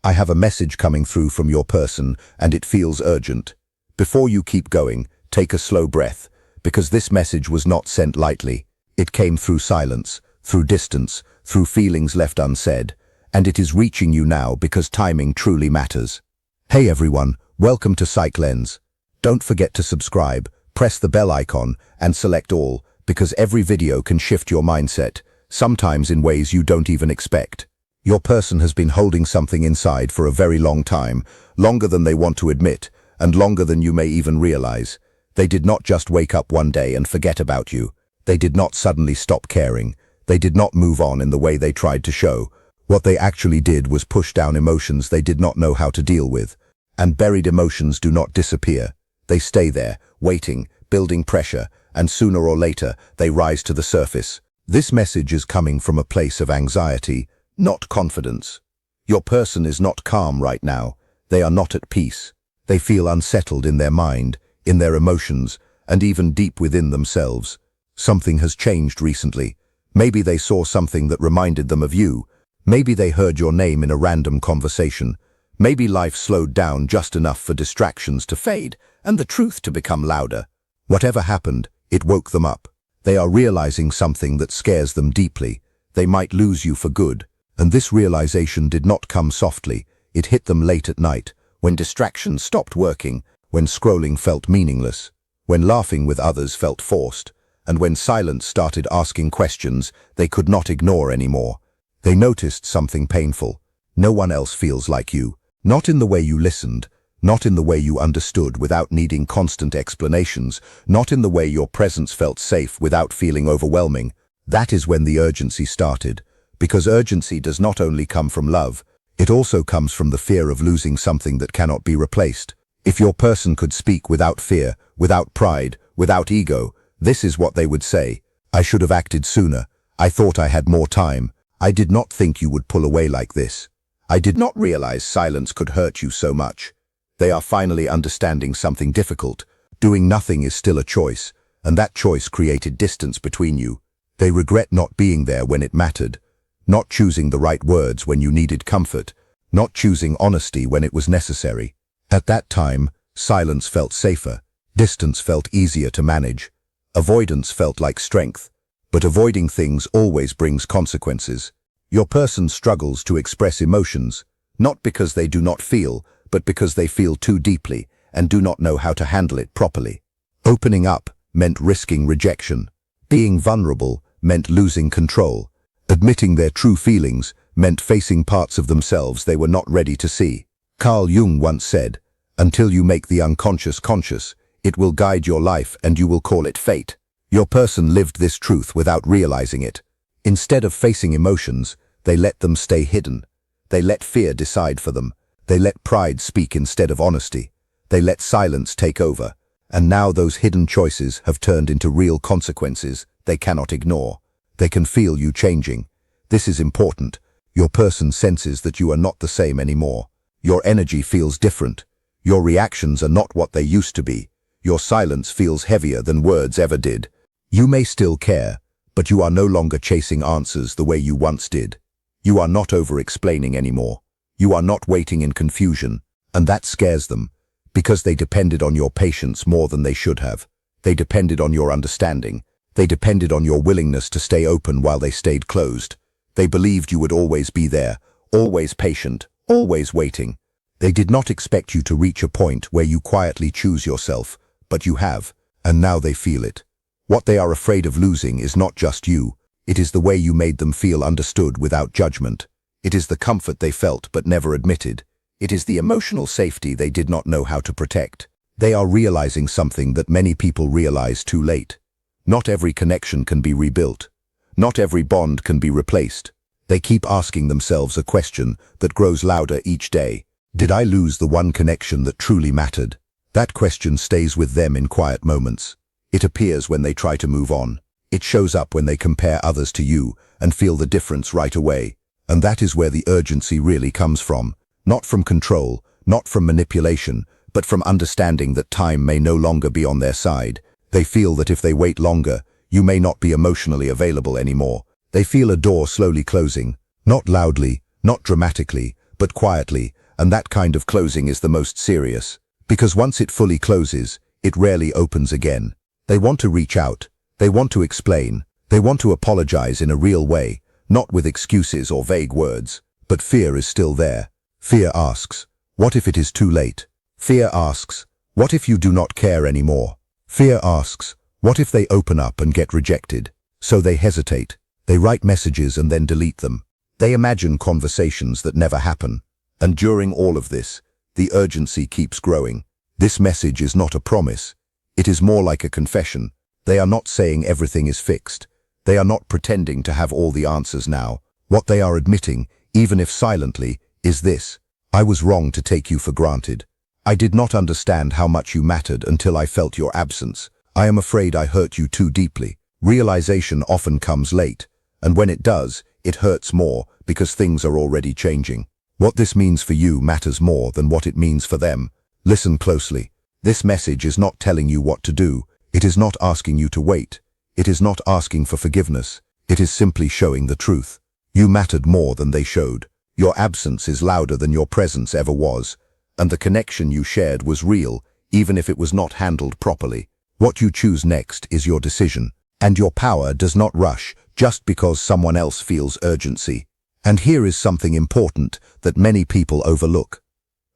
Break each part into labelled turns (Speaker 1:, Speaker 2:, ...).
Speaker 1: I have a message coming through from your person, and it feels urgent. Before you keep going, take a slow breath, because this message was not sent lightly. It came through silence, through distance, through feelings left unsaid, and it is reaching you now because timing truly matters. Hey everyone, welcome to Psych Lens. Don't forget to subscribe, press the bell icon, and select all, because every video can shift your mindset, sometimes in ways you don't even expect. Your person has been holding something inside for a very long time, longer than they want to admit, and longer than you may even realize. They did not just wake up one day and forget about you. They did not suddenly stop caring. They did not move on in the way they tried to show. What they actually did was push down emotions they did not know how to deal with. And buried emotions do not disappear. They stay there, waiting, building pressure, and sooner or later, they rise to the surface. This message is coming from a place of anxiety, not confidence. Your person is not calm right now. They are not at peace. They feel unsettled in their mind, in their emotions, and even deep within themselves. Something has changed recently. Maybe they saw something that reminded them of you. Maybe they heard your name in a random conversation. Maybe life slowed down just enough for distractions to fade and the truth to become louder. Whatever happened, it woke them up. They are realizing something that scares them deeply. They might lose you for good. And this realization did not come softly. It hit them late at night, when distractions stopped working, when scrolling felt meaningless, when laughing with others felt forced, and when silence started asking questions they could not ignore anymore. They noticed something painful. No one else feels like you. Not in the way you listened, not in the way you understood without needing constant explanations, not in the way your presence felt safe without feeling overwhelming. That is when the urgency started. Because urgency does not only come from love, it also comes from the fear of losing something that cannot be replaced. If your person could speak without fear, without pride, without ego, this is what they would say. I should have acted sooner. I thought I had more time. I did not think you would pull away like this. I did not realize silence could hurt you so much. They are finally understanding something difficult. Doing nothing is still a choice, and that choice created distance between you. They regret not being there when it mattered. Not choosing the right words when you needed comfort, not choosing honesty when it was necessary. At that time, silence felt safer, distance felt easier to manage, avoidance felt like strength, but avoiding things always brings consequences. Your person struggles to express emotions, not because they do not feel, but because they feel too deeply and do not know how to handle it properly. Opening up meant risking rejection. Being vulnerable meant losing control. Admitting their true feelings meant facing parts of themselves they were not ready to see. Carl Jung once said, "Until you make the unconscious conscious, it will guide your life and you will call it fate." Your person lived this truth without realizing it. Instead of facing emotions, they let them stay hidden. They let fear decide for them. They let pride speak instead of honesty. They let silence take over. And now those hidden choices have turned into real consequences they cannot ignore. They can feel you changing. This is important. Your person senses that you are not the same anymore. Your energy feels different. Your reactions are not what they used to be. Your silence feels heavier than words ever did. You may still care, but you are no longer chasing answers the way you once did. You are not over-explaining anymore. You are not waiting in confusion, and that scares them, because they depended on your patience more than they should have. They depended on your understanding. They depended on your willingness to stay open while they stayed closed. They believed you would always be there, always patient, always waiting. They did not expect you to reach a point where you quietly choose yourself, but you have, and now they feel it. What they are afraid of losing is not just you. It is the way you made them feel understood without judgment. It is the comfort they felt but never admitted. It is the emotional safety they did not know how to protect. They are realizing something that many people realize too late. Not every connection can be rebuilt. Not every bond can be replaced. They keep asking themselves a question that grows louder each day. Did I lose the one connection that truly mattered? That question stays with them in quiet moments. It appears when they try to move on. It shows up when they compare others to you and feel the difference right away. And that is where the urgency really comes from. Not from control, not from manipulation, but from understanding that time may no longer be on their side. They feel that if they wait longer, you may not be emotionally available anymore. They feel a door slowly closing, not loudly, not dramatically, but quietly, and that kind of closing is the most serious. Because once it fully closes, it rarely opens again. They want to reach out. They want to explain. They want to apologize in a real way, not with excuses or vague words. But fear is still there. Fear asks, what if it is too late? Fear asks, what if you do not care anymore? Fear asks, what if they open up and get rejected? So they hesitate. They write messages and then delete them. They imagine conversations that never happen. And during all of this, the urgency keeps growing. This message is not a promise. It is more like a confession. They are not saying everything is fixed. They are not pretending to have all the answers now. What they are admitting, even if silently, is this: I was wrong to take you for granted. I did not understand how much you mattered until I felt your absence. I am afraid I hurt you too deeply. Realization often comes late, and when it does, it hurts more because things are already changing. What this means for you matters more than what it means for them. Listen closely. This message is not telling you what to do. It is not asking you to wait. It is not asking for forgiveness. It is simply showing the truth. You mattered more than they showed. Your absence is louder than your presence ever was, and the connection you shared was real, even if it was not handled properly. What you choose next is your decision, and your power does not rush just because someone else feels urgency. And here is something important that many people overlook.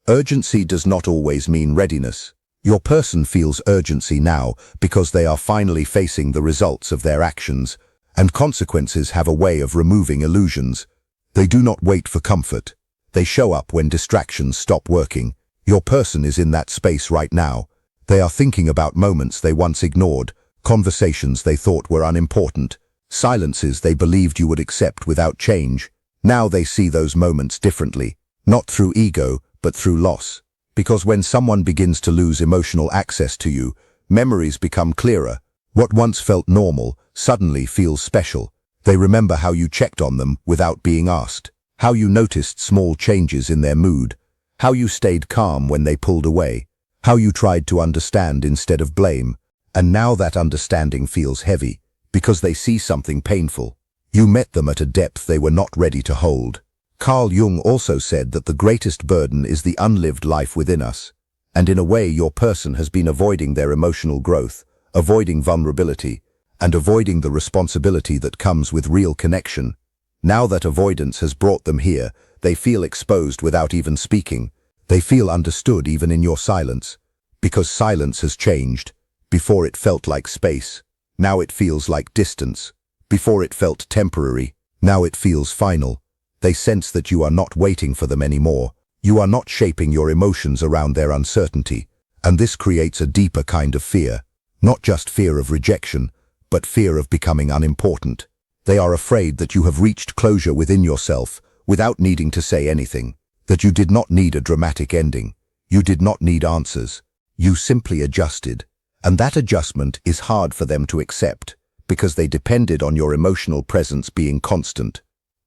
Speaker 1: Urgency does not always mean readiness. Your person feels urgency now because they are finally facing the results of their actions, and consequences have a way of removing illusions. They do not wait for comfort. They show up when distractions stop working. Your person is in that space right now. They are thinking about moments they once ignored, conversations they thought were unimportant, silences they believed you would accept without change. Now they see those moments differently, not through ego, but through loss. Because when someone begins to lose emotional access to you, memories become clearer. What once felt normal suddenly feels special. They remember how you checked on them without being asked, how you noticed small changes in their mood, how you stayed calm when they pulled away, how you tried to understand instead of blame. And now that understanding feels heavy, because they see something painful. You met them at a depth they were not ready to hold. Carl Jung also said that the greatest burden is the unlived life within us. And in a way, your person has been avoiding their emotional growth, avoiding vulnerability, and avoiding the responsibility that comes with real connection. Now that avoidance has brought them here, they feel exposed without even speaking. They feel understood even in your silence. Because silence has changed. Before it felt like space. Now it feels like distance. Before it felt temporary. Now it feels final. They sense that you are not waiting for them anymore. You are not shaping your emotions around their uncertainty. And this creates a deeper kind of fear. Not just fear of rejection, but fear of becoming unimportant. They are afraid that you have reached closure within yourself without needing to say anything. That you did not need a dramatic ending. You did not need answers. You simply adjusted. And that adjustment is hard for them to accept because they depended on your emotional presence being constant.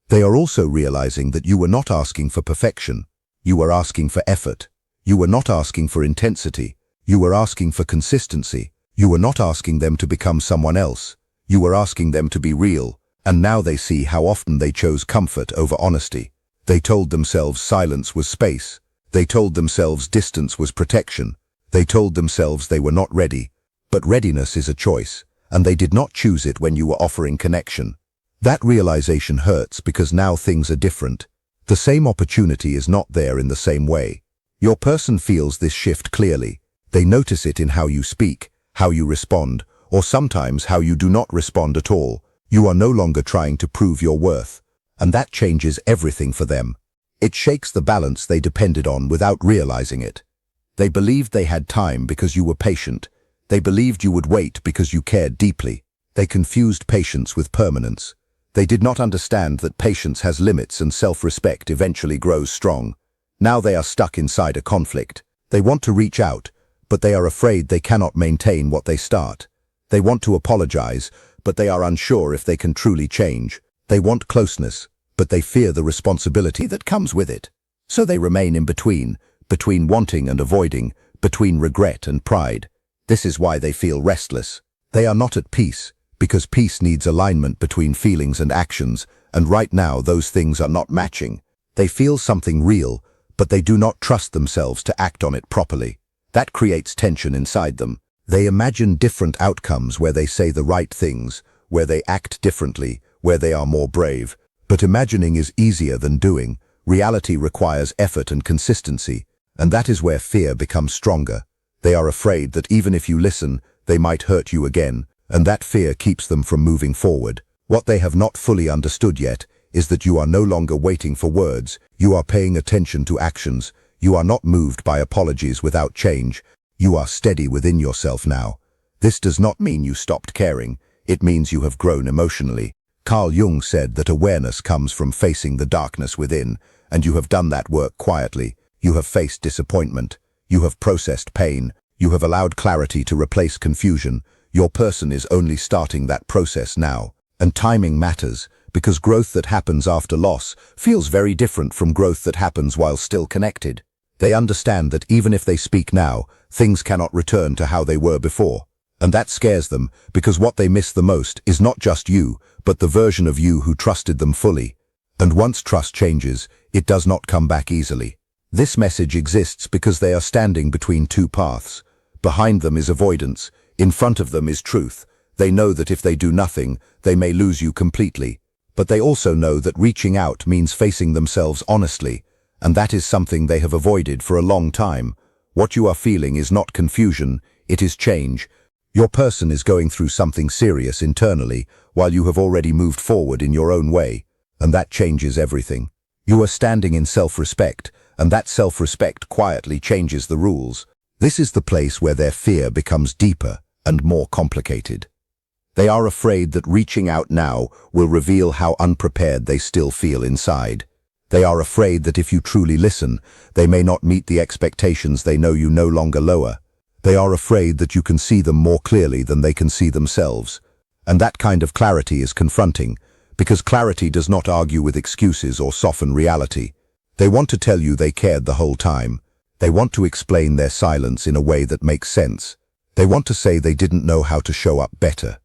Speaker 1: They are also realizing that you were not asking for perfection. You were asking for effort. You were not asking for intensity. You were asking for consistency. You were not asking them to become someone else. You were asking them to be real. And now they see how often they chose comfort over honesty. They told themselves silence was space. They told themselves distance was protection. They told themselves they were not ready. But readiness is a choice, and they did not choose it when you were offering connection. That realization hurts because now things are different. The same opportunity is not there in the same way. Your person feels this shift clearly. They notice it in how you speak, how you respond, or sometimes how you do not respond at all. You are no longer trying to prove your worth, and that changes everything for them. It shakes the balance they depended on without realizing it. They believed they had time because you were patient. They believed you would wait because you cared deeply. They confused patience with permanence. They did not understand that patience has limits and self-respect eventually grows strong. Now they are stuck inside a conflict. They want to reach out, but they are afraid they cannot maintain what they start. They want to apologize, but they are unsure if they can truly change. They want closeness, but they fear the responsibility that comes with it. So they remain in between wanting and avoiding, between regret and pride. This is why they feel restless. They are not at peace, because peace needs alignment between feelings and actions, and right now those things are not matching. They feel something real, but they do not trust themselves to act on it properly. That creates tension inside them. They imagine different outcomes where they say the right things, where they act differently, where they are more brave. But imagining is easier than doing. Reality requires effort and consistency, and that is where fear becomes stronger. They are afraid that even if you listen, they might hurt you again, and that fear keeps them from moving forward. What they have not fully understood yet is that you are no longer waiting for words, you are paying attention to actions, you are not moved by apologies without change, you are steady within yourself now. This does not mean you stopped caring, it means you have grown emotionally. Carl Jung said that awareness comes from facing the darkness within, and you have done that work quietly. You have faced disappointment, you have processed pain, you have allowed clarity to replace confusion. Your person is only starting that process now. And timing matters, because growth that happens after loss feels very different from growth that happens while still connected. They understand that even if they speak now, things cannot return to how they were before. And that scares them, because what they miss the most is not just you, but the version of you who trusted them fully. And once trust changes, it does not come back easily. This message exists because they are standing between two paths. Behind them is avoidance, in front of them is truth. They know that if they do nothing, they may lose you completely. But they also know that reaching out means facing themselves honestly, and that is something they have avoided for a long time. What you are feeling is not confusion, it is change. Your person is going through something serious internally, while you have already moved forward in your own way, and that changes everything. You are standing in self-respect, and that self-respect quietly changes the rules. This is the place where their fear becomes deeper and more complicated. They are afraid that reaching out now will reveal how unprepared they still feel inside. They are afraid that if you truly listen, they may not meet the expectations they know you no longer lower. They are afraid that you can see them more clearly than they can see themselves. And that kind of clarity is confronting, because clarity does not argue with excuses or soften reality. They want to tell you they cared the whole time. They want to explain their silence in a way that makes sense. They want to say they didn't know how to show up better.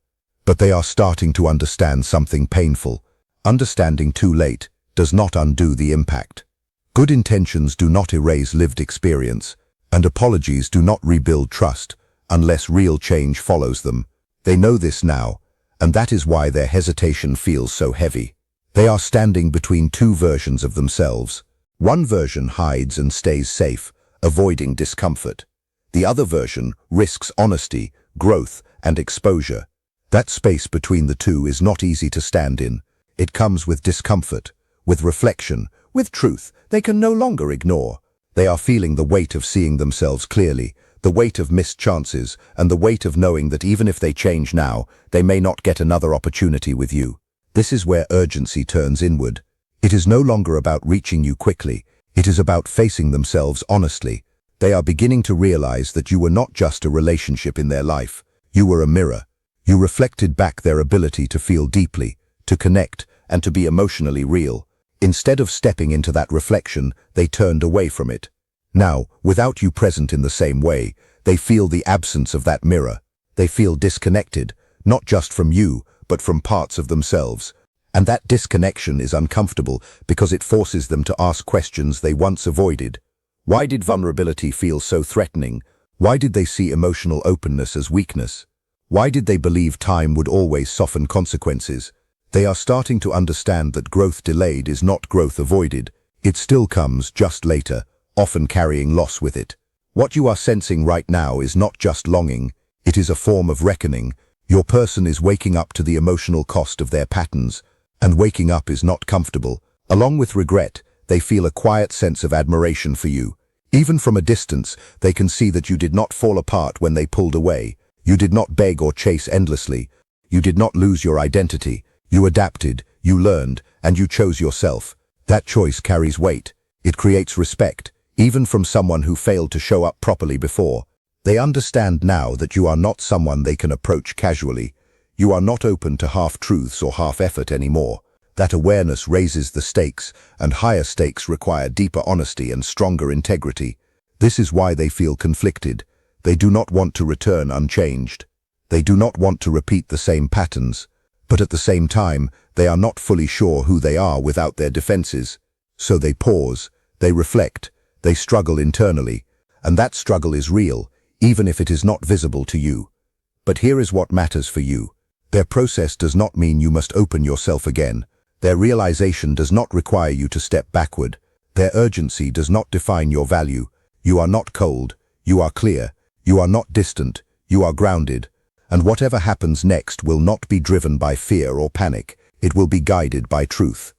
Speaker 1: But they are starting to understand something painful. Understanding too late does not undo the impact. Good intentions do not erase lived experience, and apologies do not rebuild trust unless real change follows them. They know this now, and that is why their hesitation feels so heavy. They are standing between two versions of themselves. One version hides and stays safe, avoiding discomfort. The other version risks honesty, growth, and exposure. That space between the two is not easy to stand in. It comes with discomfort, with reflection, with truth they can no longer ignore. They are feeling the weight of seeing themselves clearly, the weight of missed chances, and the weight of knowing that even if they change now, they may not get another opportunity with you. This is where urgency turns inward. It is no longer about reaching you quickly. It is about facing themselves honestly. They are beginning to realize that you were not just a relationship in their life. You were a mirror. You reflected back their ability to feel deeply, to connect, and to be emotionally real. Instead of stepping into that reflection, they turned away from it. Now, without you present in the same way, they feel the absence of that mirror. They feel disconnected, not just from you, but from parts of themselves. And that disconnection is uncomfortable because it forces them to ask questions they once avoided. Why did vulnerability feel so threatening? Why did they see emotional openness as weakness? Why did they believe time would always soften consequences? They are starting to understand that growth delayed is not growth avoided. It still comes, just later, often carrying loss with it. What you are sensing right now is not just longing, it is a form of reckoning. Your person is waking up to the emotional cost of their patterns, and waking up is not comfortable. Along with regret, they feel a quiet sense of admiration for you. Even from a distance, they can see that you did not fall apart when they pulled away. You did not beg or chase endlessly. You did not lose your identity. You adapted, you learned, and you chose yourself. That choice carries weight. It creates respect, even from someone who failed to show up properly before. They understand now that you are not someone they can approach casually. You are not open to half-truths or half-effort anymore. That awareness raises the stakes, and higher stakes require deeper honesty and stronger integrity. This is why they feel conflicted. They do not want to return unchanged. They do not want to repeat the same patterns. But at the same time, they are not fully sure who they are without their defenses. So they pause, they reflect, they struggle internally, and that struggle is real, even if it is not visible to you. But here is what matters for you. Their process does not mean you must open yourself again. Their realization does not require you to step backward. Their urgency does not define your value. You are not cold, you are clear, you are not distant, you are grounded. And whatever happens next will not be driven by fear or panic. It will be guided by truth.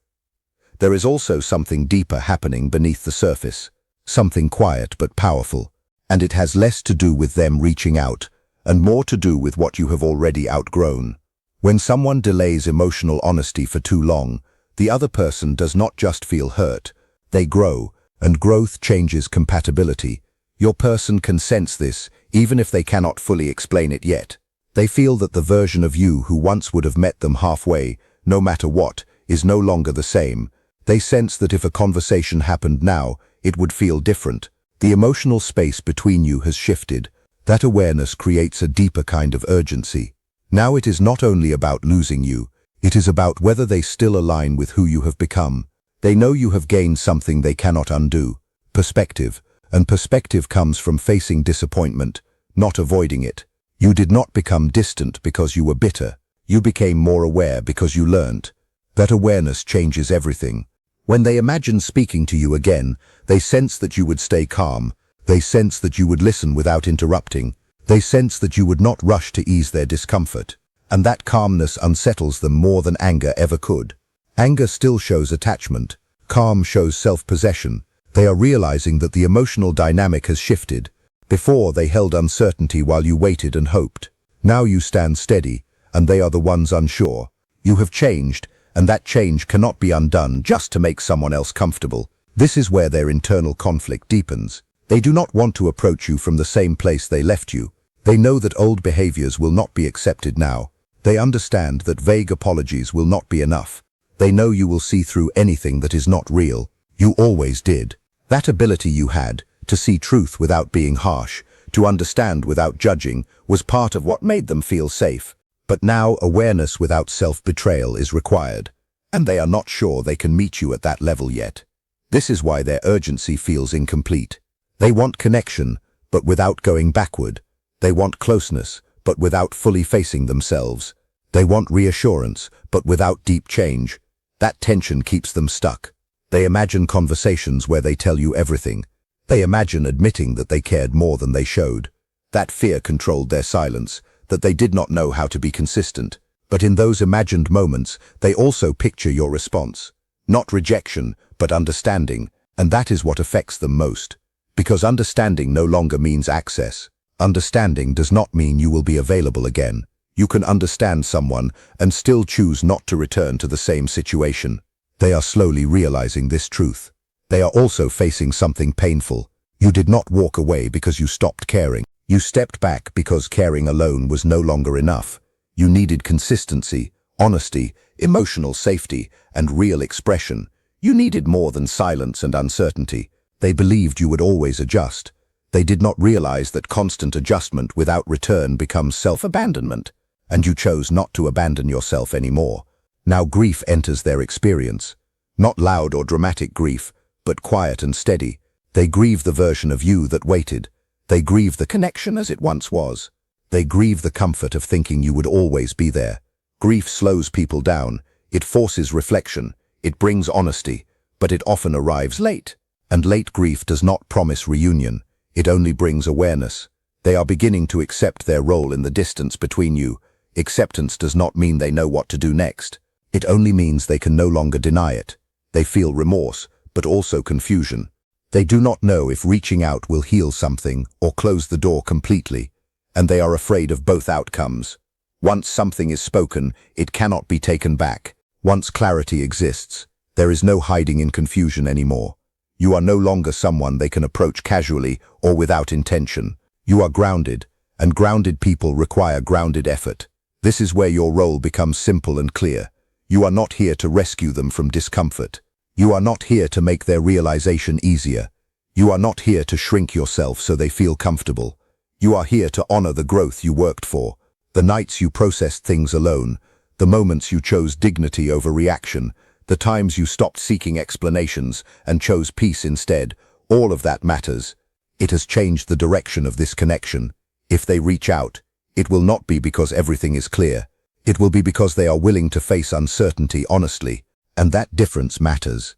Speaker 1: There is also something deeper happening beneath the surface, something quiet but powerful, and it has less to do with them reaching out and more to do with what you have already outgrown. When someone delays emotional honesty for too long, the other person does not just feel hurt, they grow, and growth changes compatibility. Your person can sense this, even if they cannot fully explain it yet. They feel that the version of you who once would have met them halfway, no matter what, is no longer the same. They sense that if a conversation happened now, it would feel different. The emotional space between you has shifted. That awareness creates a deeper kind of urgency. Now it is not only about losing you, it is about whether they still align with who you have become. They know you have gained something they cannot undo. Perspective. And perspective comes from facing disappointment, not avoiding it. You did not become distant because you were bitter. You became more aware because you learned. That awareness changes everything. When they imagine speaking to you again, they sense that you would stay calm. They sense that you would listen without interrupting. They sense that you would not rush to ease their discomfort. And that calmness unsettles them more than anger ever could. Anger still shows attachment. Calm shows self-possession. They are realizing that the emotional dynamic has shifted. Before, they held uncertainty while you waited and hoped. Now you stand steady, and they are the ones unsure. You have changed, and that change cannot be undone just to make someone else comfortable. This is where their internal conflict deepens. They do not want to approach you from the same place they left you. They know that old behaviors will not be accepted now. They understand that vague apologies will not be enough. They know you will see through anything that is not real. You always did. That ability you had, to see truth without being harsh, to understand without judging, was part of what made them feel safe. But now awareness without self-betrayal is required, and they are not sure they can meet you at that level yet. This is why their urgency feels incomplete. They want connection, but without going backward. They want closeness, but without fully facing themselves. They want reassurance, but without deep change. That tension keeps them stuck. They imagine conversations where they tell you everything. They imagine admitting that they cared more than they showed. That fear controlled their silence, that they did not know how to be consistent. But in those imagined moments, they also picture your response. Not rejection, but understanding, and that is what affects them most. Because understanding no longer means access. Understanding does not mean you will be available again. You can understand someone and still choose not to return to the same situation. They are slowly realizing this truth. They are also facing something painful. You did not walk away because you stopped caring. You stepped back because caring alone was no longer enough. You needed consistency, honesty, emotional safety, and real expression. You needed more than silence and uncertainty. They believed you would always adjust. They did not realize that constant adjustment without return becomes self-abandonment. And you chose not to abandon yourself anymore. Now grief enters their experience. Not loud or dramatic grief, but quiet and steady. They grieve the version of you that waited. They grieve the connection as it once was. They grieve the comfort of thinking you would always be there. Grief slows people down. It forces reflection. It brings honesty, but it often arrives late. And late grief does not promise reunion. It only brings awareness. They are beginning to accept their role in the distance between you. Acceptance does not mean they know what to do next. It only means they can no longer deny it. They feel remorse, but also confusion. They do not know if reaching out will heal something or close the door completely, and they are afraid of both outcomes. Once something is spoken, it cannot be taken back. Once clarity exists, there is no hiding in confusion anymore. You are no longer someone they can approach casually or without intention. You are grounded, and grounded people require grounded effort. This is where your role becomes simple and clear. You are not here to rescue them from discomfort. You are not here to make their realization easier. You are not here to shrink yourself so they feel comfortable. You are here to honor the growth you worked for, the nights you processed things alone, the moments you chose dignity over reaction, the times you stopped seeking explanations and chose peace instead, all of that matters. It has changed the direction of this connection. If they reach out, it will not be because everything is clear. It will be because they are willing to face uncertainty honestly, and that difference matters.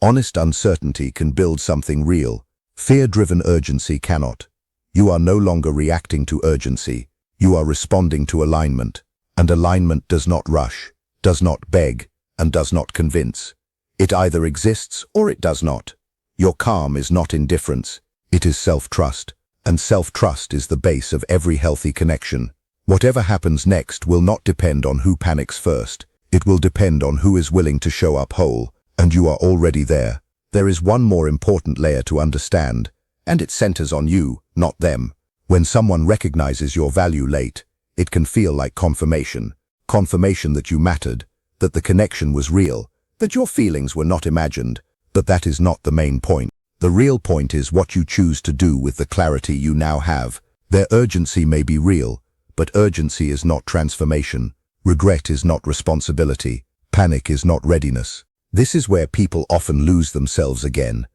Speaker 1: Honest uncertainty can build something real. Fear-driven urgency cannot. You are no longer reacting to urgency. You are responding to alignment. And alignment does not rush, does not beg, and does not convince. It either exists or it does not. Your calm is not indifference. It is self-trust. And self-trust is the base of every healthy connection. Whatever happens next will not depend on who panics first. It will depend on who is willing to show up whole, and you are already there. There is one more important layer to understand, and it centers on you, not them. When someone recognizes your value late, it can feel like confirmation. Confirmation that you mattered, that the connection was real, that your feelings were not imagined. But that is not the main point. The real point is what you choose to do with the clarity you now have. Their urgency may be real, but urgency is not transformation. Regret is not responsibility. Panic is not readiness. This is where people often lose themselves again.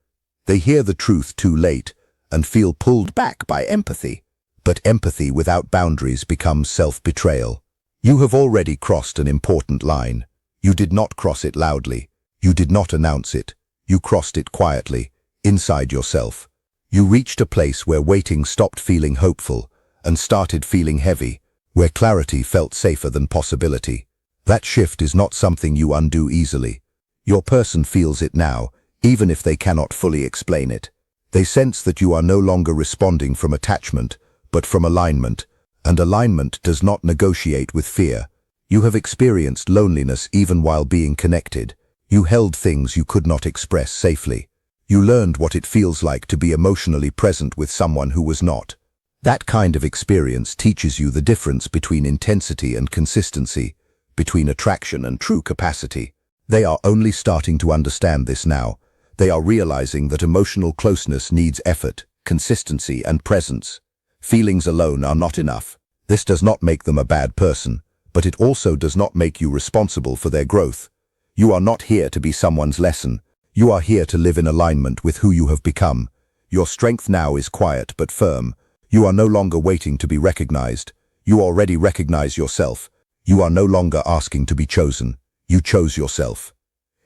Speaker 1: They hear the truth too late and feel pulled back by empathy. But empathy without boundaries becomes self-betrayal. You have already crossed an important line. You did not cross it loudly. You did not announce it. You crossed it quietly, inside yourself. You reached a place where waiting stopped feeling hopeful and started feeling heavy, where clarity felt safer than possibility. That shift is not something you undo easily. Your person feels it now, even if they cannot fully explain it. They sense that you are no longer responding from attachment, but from alignment, and alignment does not negotiate with fear. You have experienced loneliness even while being connected. You held things you could not express safely. You learned what it feels like to be emotionally present with someone who was not. That kind of experience teaches you the difference between intensity and consistency, between attraction and true capacity. They are only starting to understand this now. They are realizing that emotional closeness needs effort, consistency, and presence. Feelings alone are not enough. This does not make them a bad person, but it also does not make you responsible for their growth. You are not here to be someone's lesson. You are here to live in alignment with who you have become. Your strength now is quiet but firm. You are no longer waiting to be recognized. You already recognize yourself. You are no longer asking to be chosen. You chose yourself.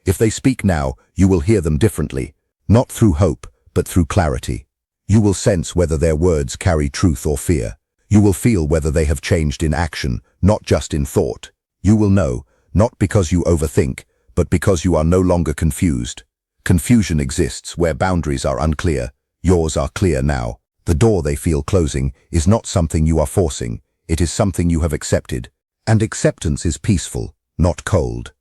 Speaker 1: If they speak now, you will hear them differently, not through hope, but through clarity. You will sense whether their words carry truth or fear. You will feel whether they have changed in action, not just in thought. You will know, not because you overthink, but because you are no longer confused. Confusion exists where boundaries are unclear. Yours are clear now. The door they feel closing is not something you are forcing. It is something you have accepted. And acceptance is peaceful, not cold.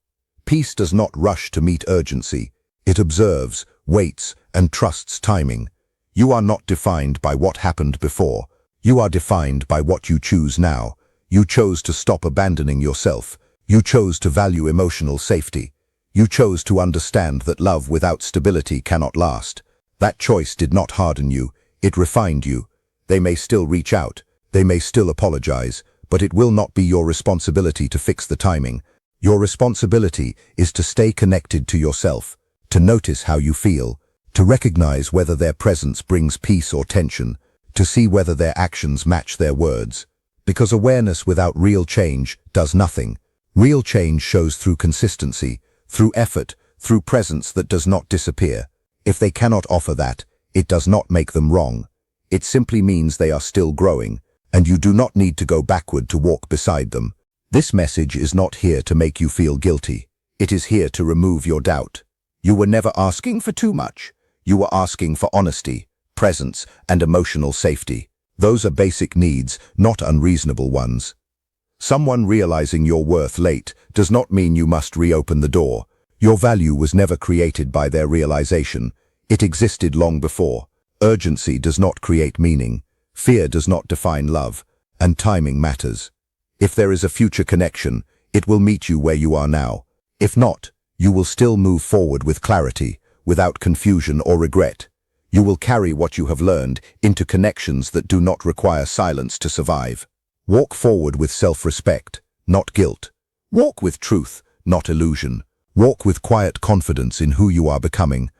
Speaker 1: Peace does not rush to meet urgency. It observes, waits, and trusts timing. You are not defined by what happened before. You are defined by what you choose now. You chose to stop abandoning yourself. You chose to value emotional safety. You chose to understand that love without stability cannot last. That choice did not harden you. It refined you. They may still reach out. They may still apologize, but it will not be your responsibility to fix the timing. Your responsibility is to stay connected to yourself, to notice how you feel, to recognize whether their presence brings peace or tension, to see whether their actions match their words. Because awareness without real change does nothing. Real change shows through consistency, through effort, through presence that does not disappear. If they cannot offer that, it does not make them wrong. It simply means they are still growing, and you do not need to go backward to walk beside them. This message is not here to make you feel guilty. It is here to remove your doubt. You were never asking for too much. You were asking for honesty, presence, and emotional safety. Those are basic needs, not unreasonable ones. Someone realizing your worth late does not mean you must reopen the door. Your value was never created by their realization. It existed long before. Urgency does not create meaning. Fear does not define love. And timing matters. If there is a future connection, it will meet you where you are now. If not, you will still move forward with clarity, without confusion or regret. You will carry what you have learned into connections that do not require silence to survive. Walk forward with self-respect, not guilt. Walk with truth, not illusion. Walk with quiet confidence in who you are becoming,